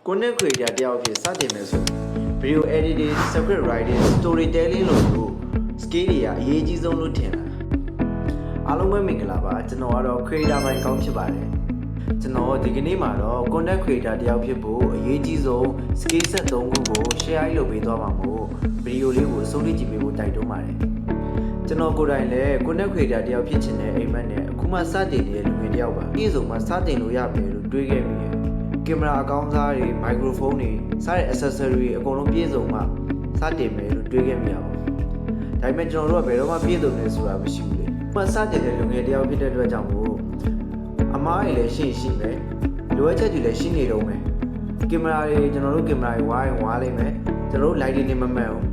content creator တယောက်ဖြစ်စတင်မယ်ဆို video editing script writing storytelling လို့ skill တွေကအရေးကြီးဆုံးလို့ထင်တာအားလုံးပဲမင်္ဂလာပါကျွန်တော်ကတော့ creator ပိုင်းကောင်းဖြစ်ပါတယ်ကျွန်တော်ဒီကနေ့မှာတော့ content creator တယောက်ဖြစ်ဖို့အရေးကြီးဆုံး skill set 3ခုကို share လုပ်ပေးသွားမှာမို့ video လေးကိုအဆုံးထိကြည့်ပေးဖို့တိုက်တွန်းပါတယ်ကျွန်တော်ကိုယ်တိုင်လည်း content creator တယောက်ဖြစ်ချင်တဲ့အိမ်မက်နဲ့အခုမှစတင်နေတဲ့လူငယ်တယောက်ပါဒီစုံမှာစတင်လို့ရပြီလို့တွေးခဲ့မိတယ်ကင်မရာအကောင်းစားတွေမိုက်ခရိုဖုန်းတွေစတဲ့ accessory တွေအကုန်လုံးပြည့်စုံမှစတင်မယ်လို့တွေးခဲ့မိရပါဘူးဒါပေမဲ့ကျွန်တော်တို့ကဘယ်တော့မှပြည့်စုံနေဆိုတာမရှိဘူးလေမှစတင်တဲ့လူငယ်တယောက်ဖြစ်တဲ့အတွက်ကြောင့်မို့အမားတွေလည်းရှိမယ်လိုအပ်ချက်တွေလည်းရှိနေတော့မယ်ကင်မရာတွေကျွန်တော်တို့ကင်မရာတွေဝါးလိမ့်မယ်ကျွန်တော်တို့ light တွေနဲ့မမှန်ဘူး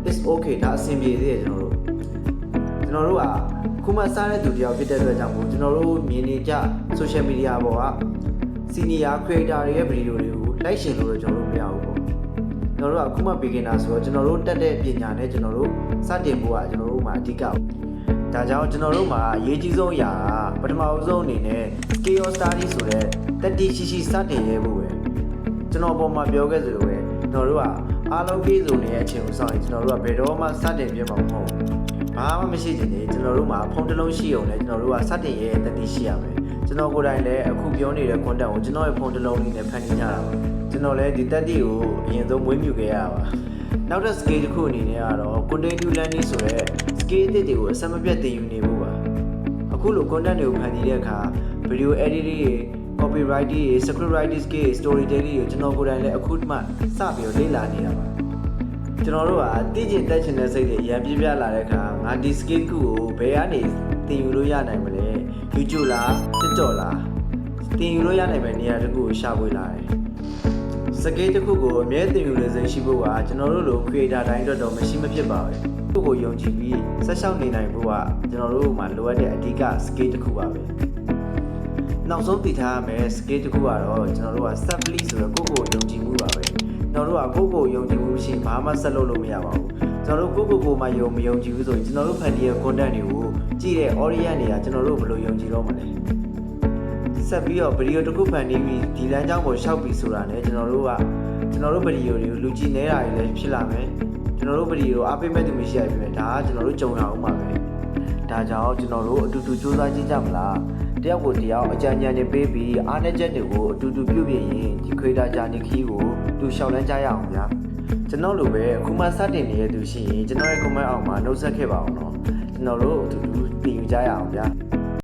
it's okay ဒါအဆင်ပြေသေးတယ်ကျွန်တော်တို့ကခုမှစားတဲ့သူတယောက်ဖြစ်တဲ့အတွက်ကြောင့်မို့ကျွန်တော်တို့မြင်နေကြ social media ပေါ်က senior creator တွေရဲ့ video တွေကိုလိုက်ရှင်လို့တော့ကျွန်တော်တို့မရဘူးပေါ့ကျွန်တော်တို့ကခုမှ beginner ဆိုတော့ကျွန်တော်တို့တက်တဲ့ပညာနဲ့ကျွန်တော်တို့စတင်ဖို့ကကျွန်တော်တို့မှာအဓိကဒါကြောင့်ကျွန်တော်တို့မှာအရေးကြီးဆုံးအရာကပထမဆုံးအနေနဲ့ scale study ဆိုတဲ့တက်တိရှိစတင်ရဲဖို့ပဲကျွန်တော်ပေါ်မှာပြောခဲ့သလိုပဲကျွန်တော်တို့ကအားလုံးပြည့်စုံနေတဲ့အချိန်ကိုစောင့်ရင်ကျွန်တော်တို့ကဘယ်တော့မှစတင်ပြမှာမဟုတ်ဘာမှမရှိချင်နေကျွန်တော်တို့မှာဖုန်းတစ်လုံးရှိအောင်လဲကျွန်တော်တို့ကစတင်ရဲတက်တိရှိရမယ်ကျွန်တော်ကိုယ်တိုင်လည်းအခုပြောနေတဲ့ content ကိုကျွန်တော်ရဲ့ဖုန်းတစ်လုံးလေးနဲ့ဖန်တီးကြတာပါကျွန်တော်လည်းဒီတက်တိကိုအရင်ဆုံးမွေးမြူခဲ့ရတာပါနောက်တဲ့ scale တစ်ခုအနေနဲ့ကတော့ content learning ဆိုတဲ့ scale အသစ်တွေကိုအဆက်မပြတ်သင်ယူနေဖို့ပါအခုလို content တွေကိုဖန်တီးတဲ့အခါ video editing တွေ copywriting တွေ script writing skill storytelling တွေကျွန်တော်ကိုယ်တိုင်လည်းအခုမှစပြီးလေ့လာနေတာပါကျွန်တော်တို့ကသိကျင်တက်ချင်တဲ့စိတ်တွေရံပြပြလာတဲ့အခါငါဒီ skill ကိုဘယ်ကနေသင်ယူလို့ရနိုင်မလဲ YouTube လား TikTok လားသင်ယူလို့ရနိုင်မယ့်နေရာတစ်ခုကိုရှာဖွေလာတယ်စကေးတစ်ခုကိုအမြဲသင်ယူလို့ရှိဖို့ကကျွန်တော်တို့လို creator တိုင်းအတွက်တော့မရှိမဖြစ်ပါဘူးကိုယုံကြည်ပြီးဆက်ရှောက်နေနိုင်ဖို့ကကျွန်တော်တို့မှာလိုအပ်တဲ့အဓိက skill တစ်ခုပါပဲနောက်ဆုံးသိထားရမယ့် skill တစ်ခုကတော့ကျွန်တော်တို့က self-belief ဆိုတဲ့ကိုယ့်ကိုယုံကြည်မှုပါပဲကျွန်တော်တို့ကကိုယ့်ကိုယုံကြည်မှုရှိဘာမှဆက်လုပ်လို့မရပါဘူးကျွန်တော်တို့ကိုယ်မယုံကြည်ဘူးဆိုရင်ကျွန်တော်တို့ဖန်တီးတဲ့ content တွေကိုကြည့်တဲ့ audience တွေကကျွန်တော်တို့ဘယ်လိုယုံကြည်တော့မလဲဆက်ပြီးတော့ video တစ်ခုဖန်တီးပြီးဒီလမ်းကြောင်းကိုရှောက်ပြီးဆိုတာနဲ့ကျွန်တော်တို့ video တွေကိုလူကြည့်နေတာတွေလည်းဖြစ်လာမယ်ကျွန်တော်တို့ video ကိုအားပေးမဲ့သူမရှိရပြီဒါကကျွန်တော်တို့ကြုံရအောင်ပါပဲဒါကြောင့်ကျွန်တော်တို့အတူတူစူးစမ်းကြည့်ကြမလားတယောက်ကိုတယောက်အကြံဉာဏ်တွေပေးပြီးအားနည်းချက်တွေကိုအတူတူပြုပြင်ရင်ဒီ creator journey ခီးကိုတူရှောက်လန်းကြရအောင်ဗျာကျွန်တော်လိုပဲအခုမှစတင်နေတဲ့သူရှိရင်ကျွန်တော်ရဲ့ comment အောက်မှာနှုတ်ဆက်ခဲ့ပါအောင်နော်ကျွန်တော်တို့အတူတူသင်ယူကြရအောင်ဗျာ